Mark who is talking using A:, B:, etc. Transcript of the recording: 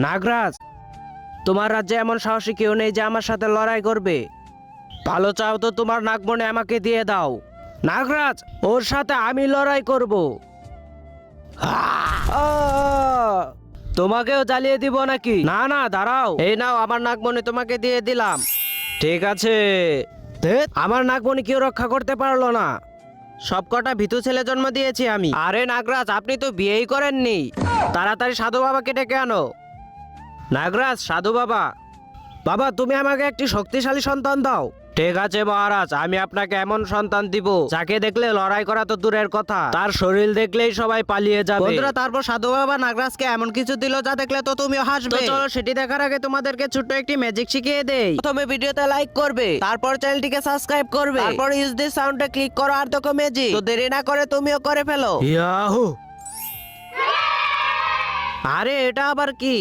A: নাগরাজ, তোমার রাজ্যে এমন সাহসী কেউ নেই যে আমার সাথে লড়াই করবে। ভালো চাও তো তোমার নাগমণি আমাকে দিয়ে দাও। নাগরাজ, ওর সাথে আমি লড়াই করব। তোমাকেও জ্বালিয়ে দিব নাকি? না না, দাঁড়াও। এই নাও, আমার নাগমণি তোমাকে দিয়ে দিলাম। ঠিক আছে। আমার নাগমণি কেউ রক্ষা করতে পারলো না। সবকটা ভীতু ছেলে জন্ম দিয়েছি আমি। আরে নাগরাজ, আপনি তো বিয়েই করেননি। তাড়াতাড়ি সাধু বাবাকে ডেকে আনো। নাগরাজ, সাধু বাবা। বাবা, তুমি আমাকে একটি শক্তিশালী সন্তান দাও। ঠিক আছে মহারাজ, আমি আপনাকে এমন সন্তান দিব যাকে দেখলে লড়াই করা তো দূরের কথা, তার শরীর দেখলেই সবাই পালিয়ে যাবে। বন্ধুরা, তারপর সাধু বাবা নাগরাজকে এমন কিছু দিল যা দেখলে তো তুমিও হাসবে। চলো সেটি দেখার আগে তোমাদেরকে ছোট্ট একটি ম্যাজিক শিখিয়ে দেই। প্রথমে ভিডিওতে লাইক করবে, তারপর চ্যানেলটিকে সাবস্ক্রাইব করবে, তারপর ইউজ দিস সাউন্ডে ক্লিক করো আর দেখো ম্যাজিক। তো দেরি না করে তুমিও করে ফেলো। ইয়াহু! আরে এটা আবার কি?